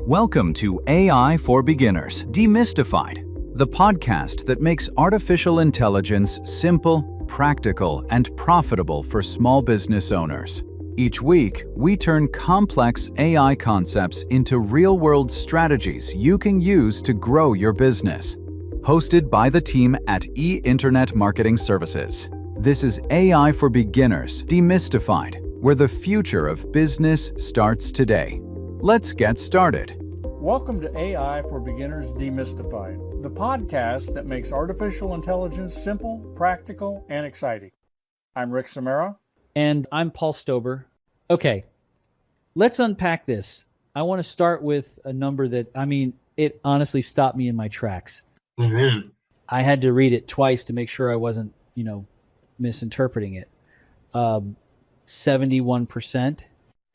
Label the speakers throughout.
Speaker 1: Welcome to AI for Beginners Demystified, the podcast that makes artificial intelligence simple, practical, and profitable for small business owners. Each week, we turn complex AI concepts into real-world strategies you can use to grow your business. Hosted by the team at eInternet Marketing Services. This is AI for Beginners Demystified, where the future of business starts today. Let's get started.
Speaker 2: Welcome to AI for Beginners Demystified, the podcast that makes artificial intelligence simple, practical, and exciting. I'm Rick Samara.
Speaker 3: And I'm Paul Stober. Okay, let's unpack this. I want to start with a number that, it honestly stopped me in my tracks.
Speaker 4: Mm-hmm.
Speaker 3: I had to read it twice to make sure I wasn't, misinterpreting it. 71%.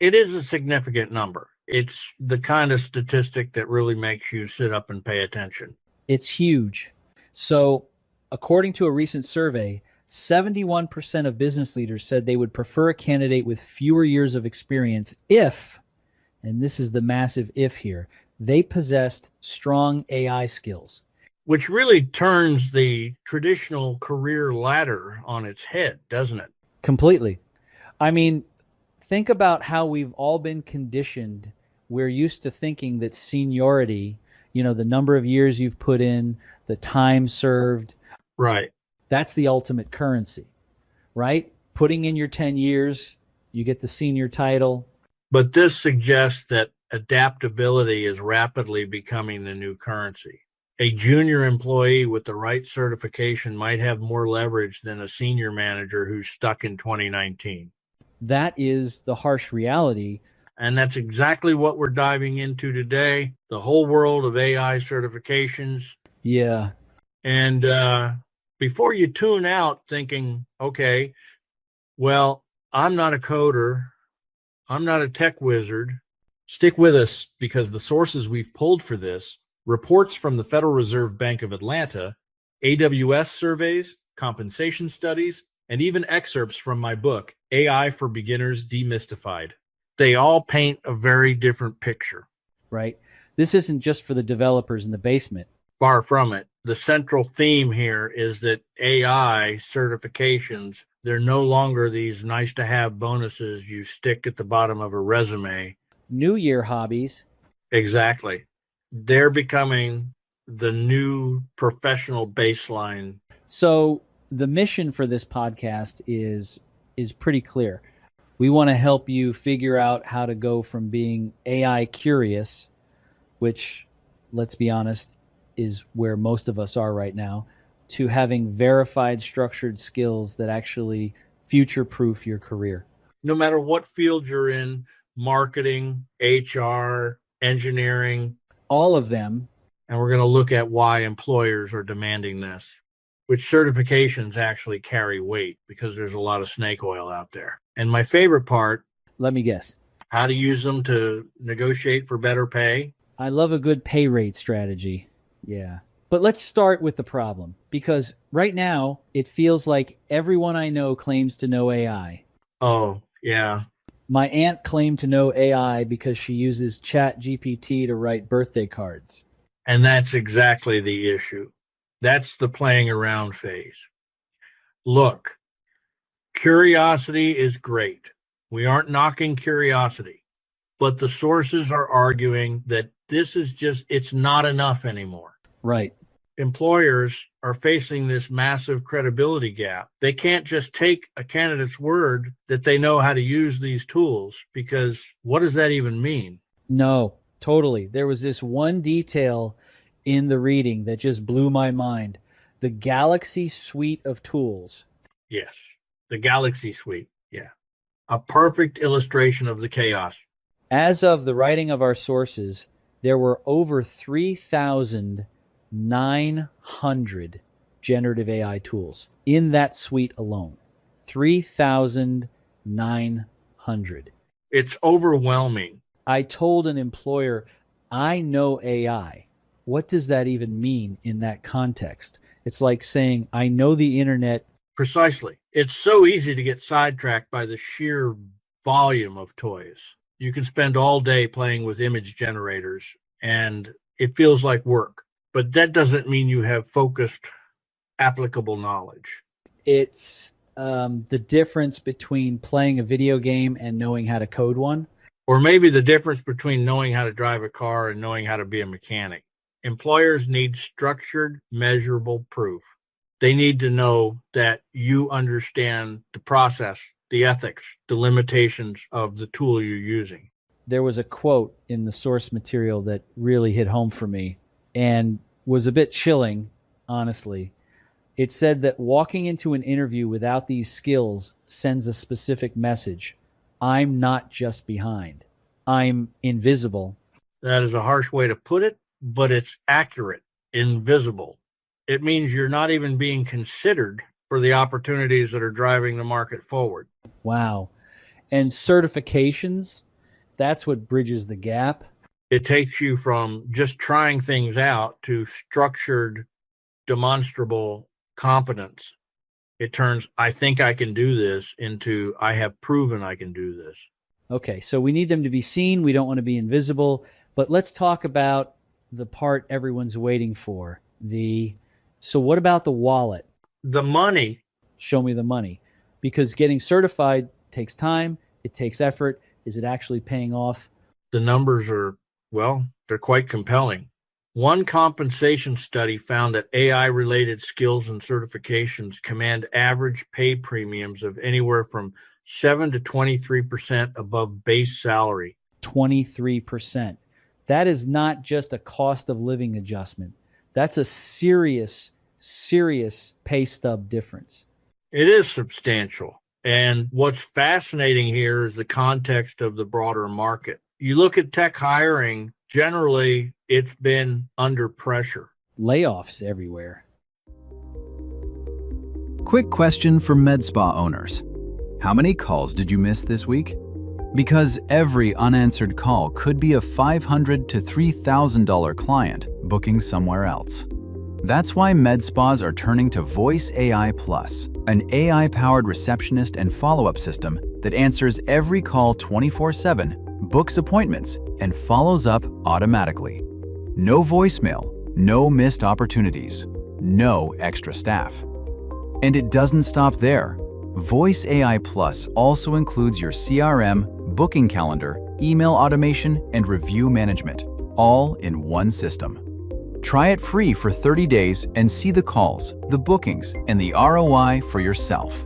Speaker 4: It is a significant number. It's the kind of statistic that really makes you sit up and pay attention.
Speaker 3: It's huge. So, according to a recent survey, 71% of business leaders said they would prefer a candidate with fewer years of experience if, and this is the massive if here, they possessed strong AI skills.
Speaker 4: Which really turns the traditional career ladder on its head, doesn't it?
Speaker 3: Completely. Think about how we've all been conditioned. We're used to thinking that seniority, the number of years you've put in, the time served.
Speaker 4: Right.
Speaker 3: That's the ultimate currency, right? Putting in your 10 years, you get the senior title.
Speaker 4: But this suggests that adaptability is rapidly becoming the new currency. A junior employee with the right certification might have more leverage than a senior manager who's stuck in 2019.
Speaker 3: That is the harsh reality.
Speaker 4: And that's exactly what we're diving into today, the whole world of AI certifications.
Speaker 3: Yeah.
Speaker 4: And before you tune out thinking, okay, well, I'm not a coder, I'm not a tech wizard.
Speaker 5: Stick with us because the sources we've pulled for this, reports from the Federal Reserve Bank of Atlanta, AWS surveys, compensation studies, and even excerpts from my book, AI for Beginners Demystified.
Speaker 4: They all paint a very different picture.
Speaker 3: Right. This isn't just for the developers in the basement.
Speaker 4: Far from it. The central theme here is that AI certifications, they're no longer these nice-to-have bonuses you stick at the bottom of a resume.
Speaker 3: New Year hobbies.
Speaker 4: Exactly. They're becoming the new professional baseline.
Speaker 3: So the mission for this podcast is pretty clear. We want to help you figure out how to go from being AI curious, which, let's be honest, is where most of us are right now, to having verified structured skills that actually future-proof your career.
Speaker 4: No matter what field you're in, marketing, HR, engineering,
Speaker 3: all of them.
Speaker 4: And we're going to look at why employers are demanding this, which certifications actually carry weight because there's a lot of snake oil out there. And my favorite part,
Speaker 3: let me guess,
Speaker 4: how to use them to negotiate for better pay.
Speaker 3: I love a good pay rate strategy. Yeah. But let's start with the problem, because right now it feels like everyone I know claims to know AI.
Speaker 4: Oh, yeah.
Speaker 3: My aunt claimed to know AI because she uses ChatGPT to write birthday cards.
Speaker 4: And that's exactly the issue. That's the playing around phase. Look, curiosity is great. We aren't knocking curiosity, but the sources are arguing that it's not enough anymore.
Speaker 3: Right.
Speaker 4: Employers are facing this massive credibility gap. They can't just take a candidate's word that they know how to use these tools, because what does that even mean?
Speaker 3: No, totally. There was this one detail in the reading that just blew my mind. The Galaxy suite of tools.
Speaker 4: Yes, the Galaxy suite. Yeah. A perfect illustration of the chaos.
Speaker 3: As of the writing of our sources, there were over 3,900 generative AI tools in that suite alone. 3,900.
Speaker 4: It's overwhelming.
Speaker 3: I told an employer, I know AI. What does that even mean in that context? It's like saying, I know the internet.
Speaker 4: Precisely. It's so easy to get sidetracked by the sheer volume of toys. You can spend all day playing with image generators and it feels like work, but that doesn't mean you have focused, applicable knowledge.
Speaker 3: It's the difference between playing a video game and knowing how to code one.
Speaker 4: Or maybe the difference between knowing how to drive a car and knowing how to be a mechanic. Employers need structured, measurable proof. They need to know that you understand the process, the ethics, the limitations of the tool you're using.
Speaker 3: There was a quote in the source material that really hit home for me and was a bit chilling, honestly. It said that walking into an interview without these skills sends a specific message. I'm not just behind. I'm invisible.
Speaker 4: That is a harsh way to put it, but it's accurate. Invisible. It means you're not even being considered for the opportunities that are driving the market forward.
Speaker 3: Wow. And certifications, that's what bridges the gap.
Speaker 4: It takes you from just trying things out to structured, demonstrable competence. It turns, I think I can do this, into I have proven I can do this.
Speaker 3: Okay, so we need them to be seen. We don't want to be invisible. But let's talk about the part everyone's waiting for. So what about the wallet?
Speaker 4: The money.
Speaker 3: Show me the money. Because getting certified takes time. It takes effort. Is it actually paying off?
Speaker 4: The numbers are, well, they're quite compelling. One compensation study found that AI-related skills and certifications command average pay premiums of anywhere from 7 to 23% above base salary.
Speaker 3: 23%. That is not just a cost of living adjustment. That's a serious pay stub difference.
Speaker 4: It is substantial. And what's fascinating here is the context of the broader market. You look at tech hiring, generally, it's been under pressure.
Speaker 3: Layoffs everywhere.
Speaker 1: Quick question for med spa owners. How many calls did you miss this week? Because every unanswered call could be a $500 to $3,000 client booking somewhere else. That's why med spas are turning to Voice AI Plus, an AI-powered receptionist and follow-up system that answers every call 24/7, books appointments, and follows up automatically. No voicemail, no missed opportunities, no extra staff. And it doesn't stop there. Voice AI Plus also includes your CRM, booking calendar, email automation, and review management, all in one system. Try it free for 30 days and see the calls, the bookings, and the ROI for yourself.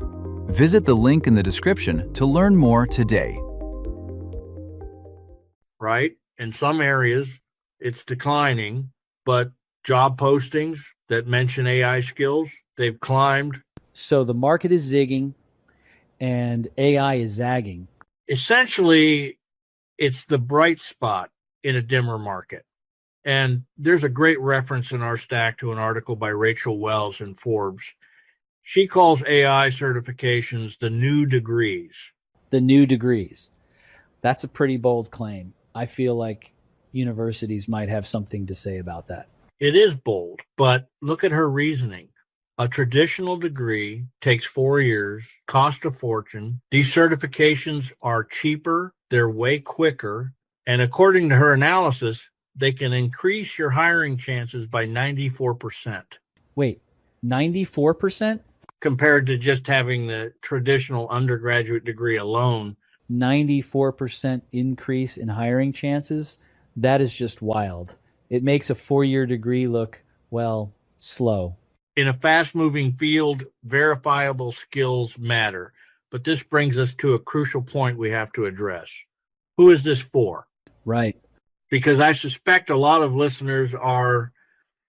Speaker 1: Visit the link in the description to learn more today.
Speaker 4: Right? In some areas, it's declining, but job postings that mention AI skills, they've climbed.
Speaker 3: So the market is zigging and AI is zagging.
Speaker 4: Essentially, it's the bright spot in a dimmer market. And there's a great reference in our stack to an article by Rachel Wells in Forbes. She calls AI certifications the new degrees.
Speaker 3: The new degrees. That's a pretty bold claim. I feel like universities might have something to say about that.
Speaker 4: It is bold, but look at her reasoning. A traditional degree takes 4 years, costs a fortune. These certifications are cheaper, they're way quicker, and according to her analysis, they can increase your hiring chances by 94%.
Speaker 3: Wait, 94%?
Speaker 4: Compared to just having the traditional undergraduate degree alone.
Speaker 3: 94% increase in hiring chances? That is just wild. It makes a 4-year degree look, well, slow.
Speaker 4: In a fast-moving field, verifiable skills matter. But this brings us to a crucial point we have to address. Who is this for?
Speaker 3: Right.
Speaker 4: Because I suspect a lot of listeners are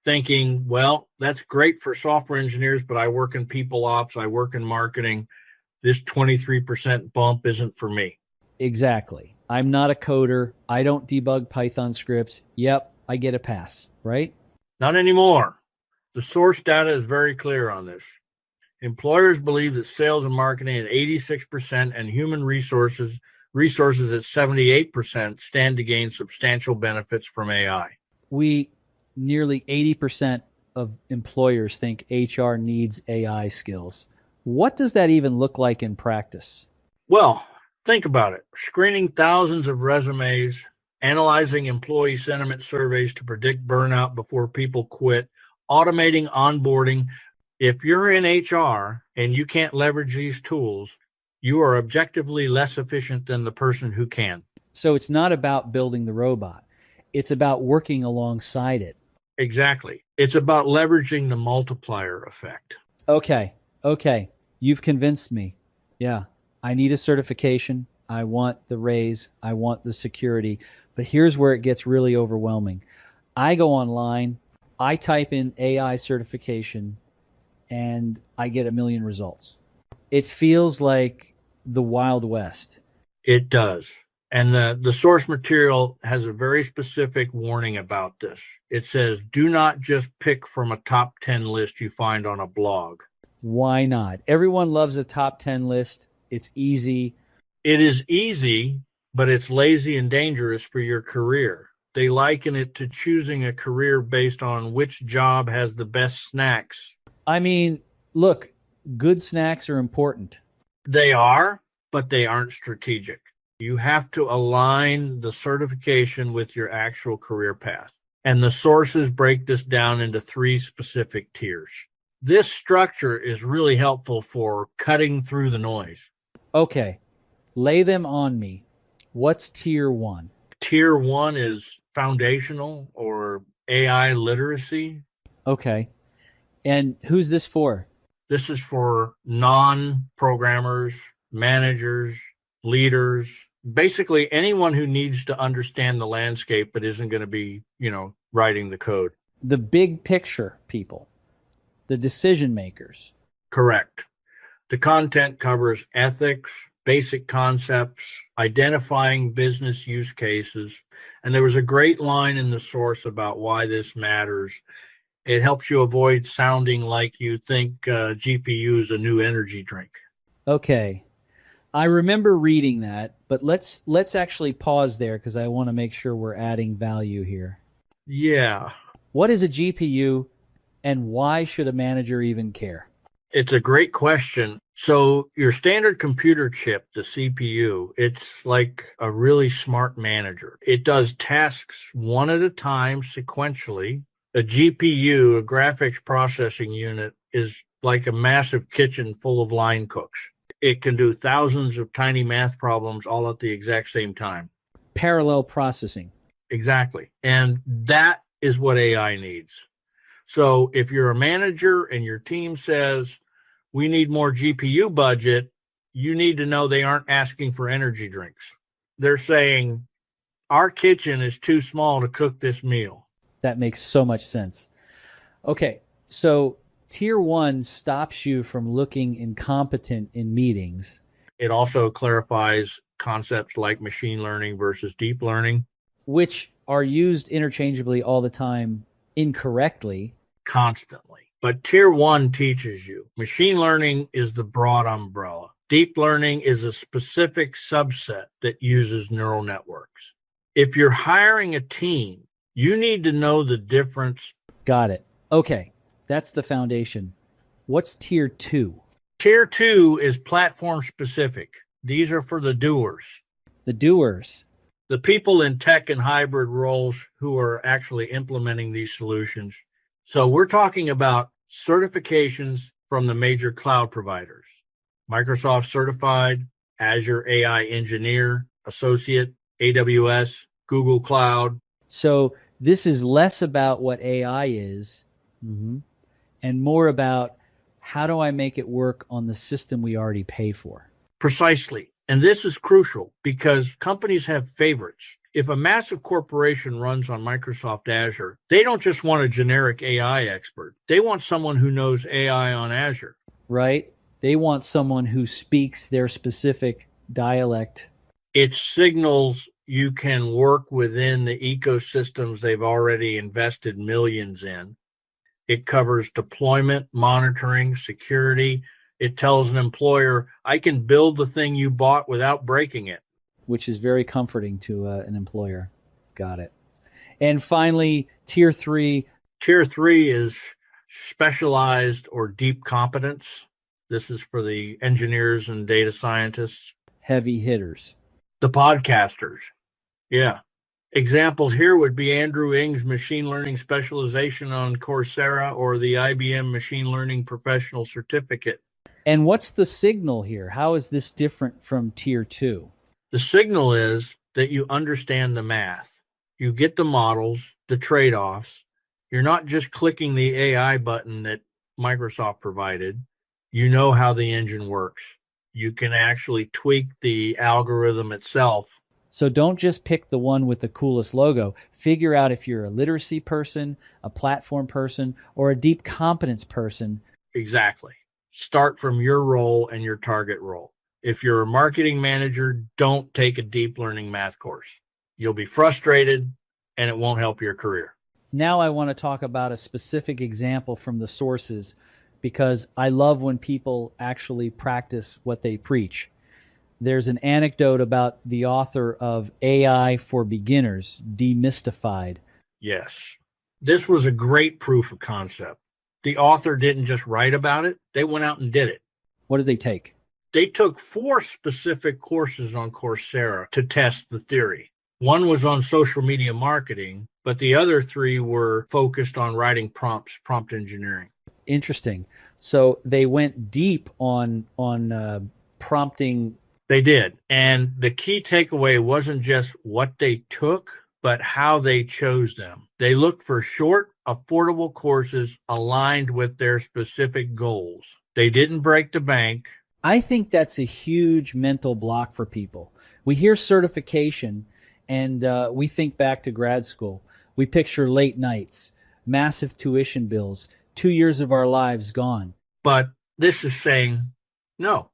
Speaker 4: thinking, well, that's great for software engineers, but I work in people ops, I work in marketing. This 23% bump isn't for me.
Speaker 3: Exactly. I'm not a coder. I don't debug Python scripts. Yep, I get a pass, right?
Speaker 4: Not anymore. The source data is very clear on this. Employers believe that sales and marketing at 86% and human resources at 78% stand to gain substantial benefits from AI.
Speaker 3: Nearly 80% of employers think HR needs AI skills. What does that even look like in practice?
Speaker 4: Well, Think about it. Screening thousands of resumes, analyzing employee sentiment surveys to predict burnout before people quit, automating onboarding. If you're in HR and you can't leverage these tools, you are objectively less efficient than the person who can.
Speaker 3: So it's not about building the robot. It's about working alongside it.
Speaker 4: Exactly. It's about leveraging the multiplier effect.
Speaker 3: Okay. You've convinced me. Yeah. I need a certification. I want the raise. I want the security. But here's where it gets really overwhelming. I go online, I type in AI certification, and I get a million results. It feels like the Wild West.
Speaker 4: It does. And the source material has a very specific warning about this. It says, do not just pick from a top 10 list you find on a blog.
Speaker 3: Why not? Everyone loves a top 10 list. It's easy.
Speaker 4: It is easy, but it's lazy and dangerous for your career. They liken it to choosing a career based on which job has the best snacks.
Speaker 3: I mean, look, good snacks are important.
Speaker 4: They are, but they aren't strategic. You have to align the certification with your actual career path. And the sources break this down into 3 specific tiers. This structure is really helpful for cutting through the noise.
Speaker 3: Okay, lay them on me. What's tier 1?
Speaker 4: Tier 1 is foundational or AI literacy.
Speaker 3: Okay. And who's this for?
Speaker 4: This is for non-programmers, managers, leaders, basically anyone who needs to understand the landscape but isn't going to be, writing the code.
Speaker 3: The big picture people, the decision makers.
Speaker 4: Correct. The content covers ethics, basic concepts, identifying business use cases. And there was a great line in the source about why this matters. It helps you avoid sounding like you think GPU is a new energy drink.
Speaker 3: Okay. I remember reading that, but let's actually pause there because I want to make sure we're adding value here.
Speaker 4: Yeah.
Speaker 3: What is a GPU and why should a manager even care?
Speaker 4: It's a great question. So your standard computer chip, the CPU, it's like a really smart manager. It does tasks one at a time sequentially. A GPU, a graphics processing unit, is like a massive kitchen full of line cooks. It can do thousands of tiny math problems all at the exact same time.
Speaker 3: Parallel processing.
Speaker 4: Exactly. And that is what AI needs. So if you're a manager and your team says, we need more GPU budget, you need to know they aren't asking for energy drinks. They're saying, our kitchen is too small to cook this meal.
Speaker 3: That makes so much sense. Okay, so tier 1 stops you from looking incompetent in meetings.
Speaker 4: It also clarifies concepts like machine learning versus deep learning,
Speaker 3: which are used interchangeably all the time incorrectly.
Speaker 4: Constantly. But tier 1 teaches you. Machine learning is the broad umbrella. Deep learning is a specific subset that uses neural networks. If you're hiring a team, you need to know the difference.
Speaker 3: Got it. Okay, that's the foundation. What's tier 2?
Speaker 4: Tier 2 is platform specific. These are for the doers.
Speaker 3: The doers.
Speaker 4: The people in tech and hybrid roles who are actually implementing these solutions. So we're talking about certifications from the major cloud providers. Microsoft certified, Azure AI Engineer, Associate, AWS, Google Cloud.
Speaker 3: So this is less about what AI is and more about how do I make it work on the system we already pay for?
Speaker 4: Precisely. And this is crucial because companies have favorites. If a massive corporation runs on Microsoft Azure, they don't just want a generic AI expert. They want someone who knows AI on Azure.
Speaker 3: Right? They want someone who speaks their specific dialect.
Speaker 4: It signals you can work within the ecosystems they've already invested millions in. It covers deployment, monitoring, security. It tells an employer, I can build the thing you bought without breaking it.
Speaker 3: Which is very comforting to an employer. Got it. And finally, tier 3.
Speaker 4: Tier 3 is specialized or deep competence. This is for the engineers and data scientists.
Speaker 3: heavy hitters.
Speaker 4: The podcasters. Yeah. Examples here would be Andrew Ng's machine learning specialization on Coursera or the IBM Machine Learning Professional Certificate.
Speaker 3: And what's the signal here? How is this different from tier 2?
Speaker 4: The signal is that you understand the math. You get the models, the trade-offs. You're not just clicking the AI button that Microsoft provided. You know how the engine works. You can actually tweak the algorithm itself.
Speaker 3: So don't just pick the one with the coolest logo. Figure out if you're a literacy person, a platform person, or a deep competence person.
Speaker 4: Exactly. Start from your role and your target role. If you're a marketing manager, don't take a deep learning math course. You'll be frustrated and it won't help your career.
Speaker 3: Now I want to talk about a specific example from the sources because I love when people actually practice what they preach. There's an anecdote about the author of AI for Beginners, Demystified.
Speaker 4: Yes. This was a great proof of concept. The author didn't just write about it, they went out and did it.
Speaker 3: What did they take?
Speaker 4: They took 4 specific courses on Coursera to test the theory. One was on social media marketing, but the other 3 were focused on writing prompts, prompt engineering.
Speaker 3: Interesting. So they went deep on prompting.
Speaker 4: They did. And the key takeaway wasn't just what they took, but how they chose them. They looked for short, affordable courses aligned with their specific goals. They didn't break the bank.
Speaker 3: I think that's a huge mental block for people. We hear certification and we think back to grad school. We picture late nights, massive tuition bills, 2 years of our lives gone.
Speaker 4: But this is saying, no,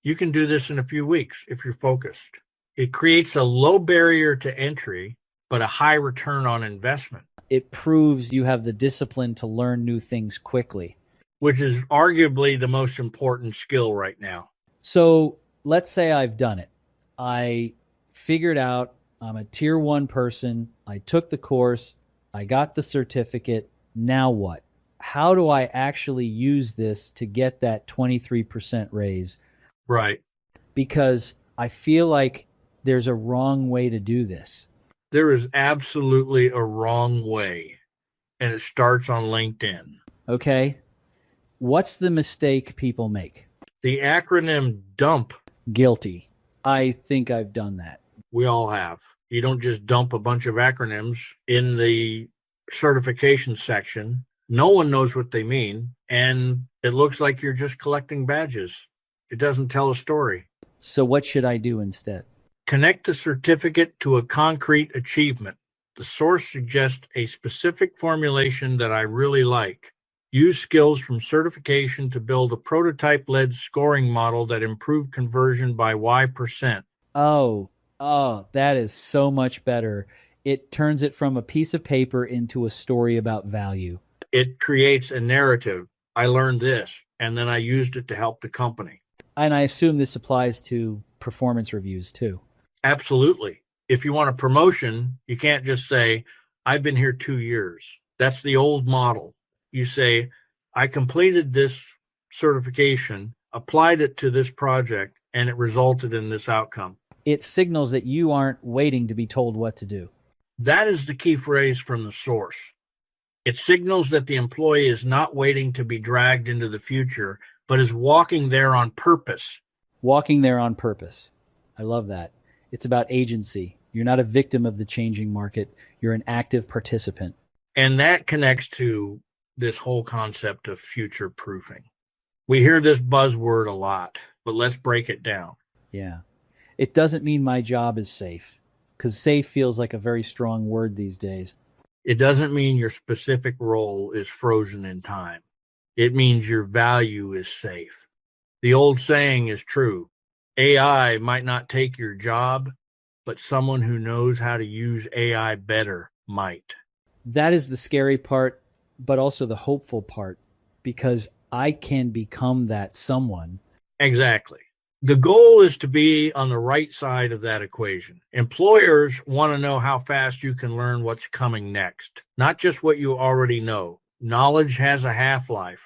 Speaker 4: you can do this in a few weeks if you're focused. It creates a low barrier to entry, but a high return on investment.
Speaker 3: It proves you have the discipline to learn new things quickly,
Speaker 4: which is arguably the most important skill right now.
Speaker 3: So let's say I've done it. I figured out I'm a tier 1 person. I took the course. I got the certificate. Now what? How do I actually use this to get that 23% raise?
Speaker 4: Right.
Speaker 3: Because I feel like there's a wrong way to do this.
Speaker 4: There is absolutely a wrong way, and it starts on LinkedIn.
Speaker 3: Okay. What's the mistake people make?
Speaker 4: The acronym DUMP.
Speaker 3: Guilty. I think I've done that.
Speaker 4: We all have. You don't just dump a bunch of acronyms in the certification section. No one knows what they mean, and it looks like you're just collecting badges. It doesn't tell a story.
Speaker 3: So what should I do instead?
Speaker 4: Connect the certificate to a concrete achievement. The source suggests a specific formulation that I really like. Use skills from certification to build a prototype-led scoring model that improved conversion by Y%.
Speaker 3: Oh, that is so much better. It turns it from a piece of paper into a story about value.
Speaker 4: It creates a narrative. I learned this, and then I used it to help the company.
Speaker 3: And I assume this applies to performance reviews too.
Speaker 4: Absolutely. If you want a promotion, you can't just say, I've been here 2 years. That's the old model. You say, I completed this certification, applied it to this project, and it resulted in this outcome.
Speaker 3: It signals that you aren't waiting to be told what to do.
Speaker 4: That is the key phrase from the source. It signals that the employee is not waiting to be dragged into the future, but is walking there on purpose.
Speaker 3: Walking there on purpose. I love that. It's about agency. You're not a victim of the changing market. You're an active participant.
Speaker 4: And that connects to this whole concept of future proofing. We hear this buzzword a lot, but let's break it down.
Speaker 3: Yeah. It doesn't mean my job is safe, because safe feels like a very strong word these days.
Speaker 4: It doesn't mean your specific role is frozen in time. It means your value is safe. The old saying is true. AI might not take your job, but someone who knows how to use AI better might.
Speaker 3: That is the scary part, but also the hopeful part, because I can become that someone.
Speaker 4: Exactly. The goal is to be on the right side of that equation. Employers want to know how fast you can learn what's coming next, not just what you already know. Knowledge has a half-life,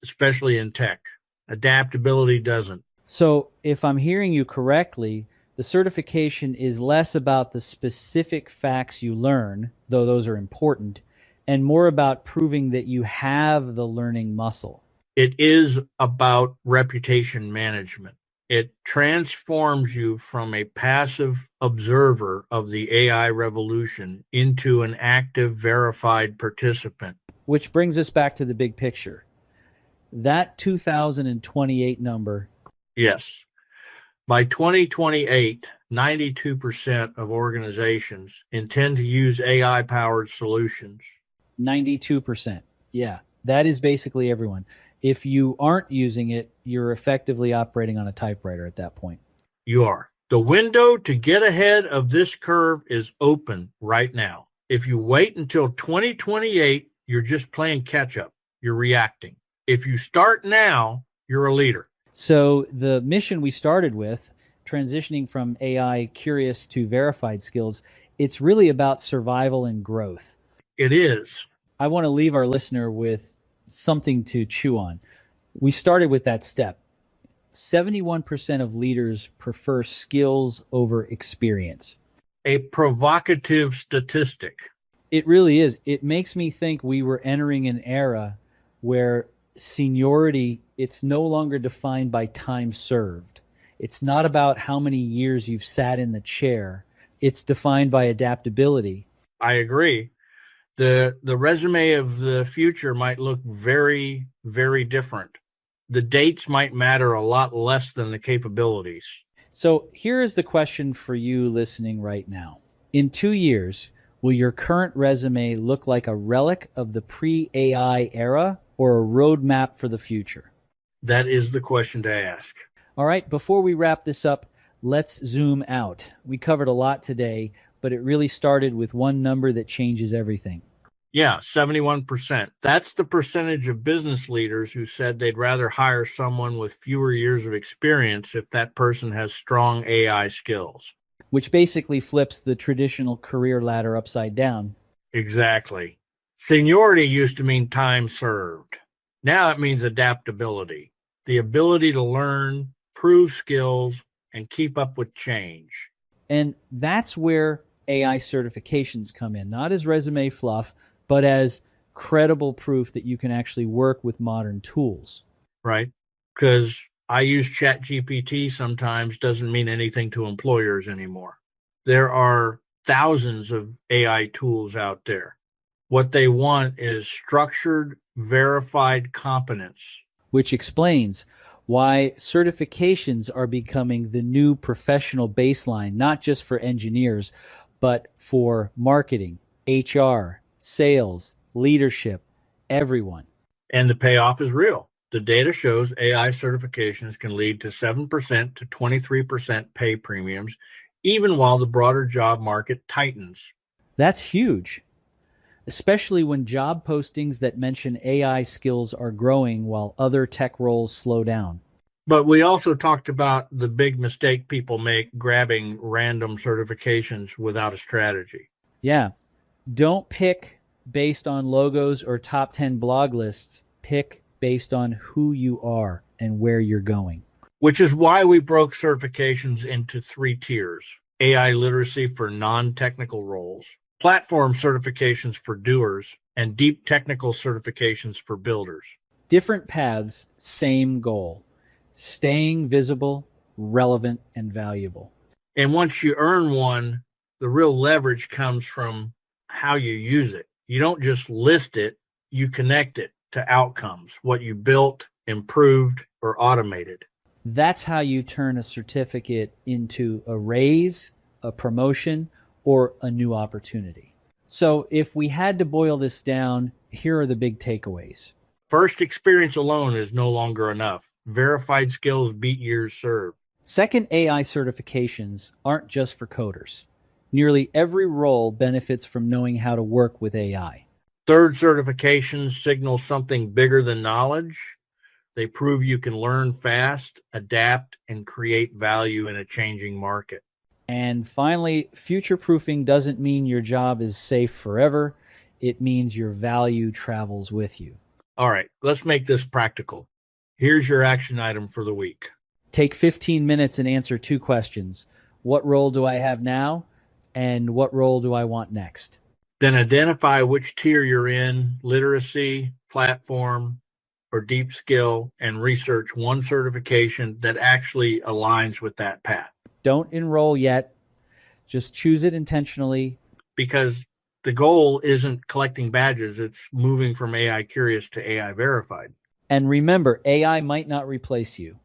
Speaker 4: especially in tech. Adaptability doesn't.
Speaker 3: So if I'm hearing you correctly, The certification is less about the specific facts you learn, though those are important, and more about proving that you have the learning muscle.
Speaker 4: It is about reputation management. It transforms you from a passive observer of the AI revolution into an active, verified participant.
Speaker 3: Which brings us back to the big picture. That 2028 number.
Speaker 4: Yes. By 2028, 92% of organizations intend to use AI-powered solutions.
Speaker 3: 92%. Yeah, that is basically everyone. If you aren't using it, you're effectively operating on a typewriter at that point.
Speaker 4: You are. The window to get ahead of this curve is open right now. If you wait until 2028, you're just playing catch up. You're reacting. If you start now, you're a leader.
Speaker 3: So the mission we started with, transitioning from AI curious to verified skills, it's really about survival and growth.
Speaker 4: It is.
Speaker 3: I want to leave our listener with something to chew on. We started with that step. 71% of leaders prefer skills over experience.
Speaker 4: A provocative statistic.
Speaker 3: It really is. It makes me think we were entering an era where seniority, it's no longer defined by time served. It's not about how many years you've sat in the chair. It's defined by adaptability.
Speaker 4: I agree. The resume of the future might look very, very different. The dates might matter a lot less than the capabilities.
Speaker 3: So here is the question for you listening right now. In 2 years, will your current resume look like a relic of the pre-AI era or a roadmap for the future?
Speaker 4: That is the question to ask.
Speaker 3: All right, before we wrap this up, let's zoom out. We covered a lot today, but it really started with one number that changes everything.
Speaker 4: Yeah, 71%. That's the percentage of business leaders who said they'd rather hire someone with fewer years of experience if that person has strong AI skills.
Speaker 3: Which basically flips the traditional career ladder upside down.
Speaker 4: Exactly. Seniority used to mean time served. Now it means adaptability, the ability to learn, prove skills, and keep up with change.
Speaker 3: And that's where AI certifications come in, not as resume fluff, but as credible proof that you can actually work with modern tools.
Speaker 4: Right? Because I use ChatGPT sometimes doesn't mean anything to employers anymore. There are thousands of AI tools out there. What they want is structured, verified competence.
Speaker 3: Which explains why certifications are becoming the new professional baseline, not just for engineers, but for marketing, HR, sales, leadership, everyone.
Speaker 4: And the payoff is real. The data shows AI certifications can lead to 7% to 23% pay premiums, even while the broader job market tightens.
Speaker 3: That's huge, especially when job postings that mention AI skills are growing while other tech roles slow down.
Speaker 4: But we also talked about the big mistake people make grabbing random certifications without a strategy.
Speaker 3: Yeah. Don't pick based on logos or top 10 blog lists. Pick based on who you are and where you're going.
Speaker 4: Which is why we broke certifications into 3 tiers. AI literacy for non-technical roles, platform certifications for doers, and deep technical certifications for builders.
Speaker 3: Different paths, same goal. Staying visible, relevant, and valuable.
Speaker 4: And once you earn one, the real leverage comes from how you use it. You don't just list it, you connect it to outcomes, what you built, improved, or automated.
Speaker 3: That's how you turn a certificate into a raise, a promotion, or a new opportunity. So if we had to boil this down, here are the big takeaways.
Speaker 4: First, experience alone is no longer enough. Verified skills beat years served.
Speaker 3: Second, AI certifications aren't just for coders. Nearly every role benefits from knowing how to work with AI.
Speaker 4: Third, certifications signal something bigger than knowledge. They prove you can learn fast, adapt, and create value in a changing market.
Speaker 3: And finally, future-proofing doesn't mean your job is safe forever. It means your value travels with you.
Speaker 4: All right, let's make this practical. Here's your action item for the week.
Speaker 3: Take 15 minutes and answer 2 questions. what role do I have now and what role do I want next?
Speaker 4: Then identify which tier you're in, literacy, platform, or deep skill, and research one certification that actually aligns with that path.
Speaker 3: Don't enroll yet. Just choose it intentionally.
Speaker 4: Because the goal isn't collecting badges, it's moving from AI curious to AI verified.
Speaker 3: And remember, AI might not replace you,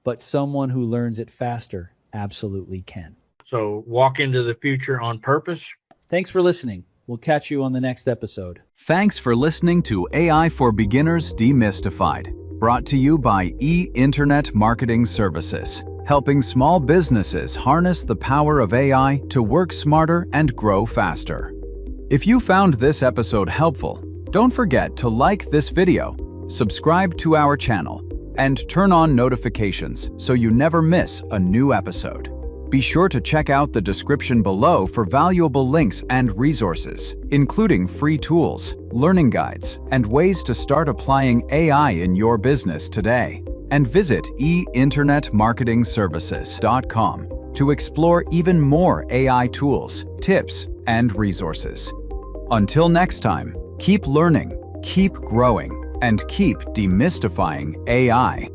Speaker 3: but someone who learns it faster absolutely can.
Speaker 4: So walk into the future on purpose.
Speaker 3: Thanks for listening. We'll catch you on the next episode.
Speaker 1: Thanks for listening to AI for Beginners Demystified, brought to you by Internet Marketing Services, helping small businesses harness the power of AI to work smarter and grow faster. If you found this episode helpful, don't forget to like this video, subscribe to our channel, and turn on notifications so you never miss a new episode. Be sure to check out the description below for valuable links and resources, including free tools, learning guides, and ways to start applying AI in your business today. And visit einternetmarketingservices.com to explore even more AI tools, tips, and resources. Until next time, keep learning, keep growing, and keep demystifying AI.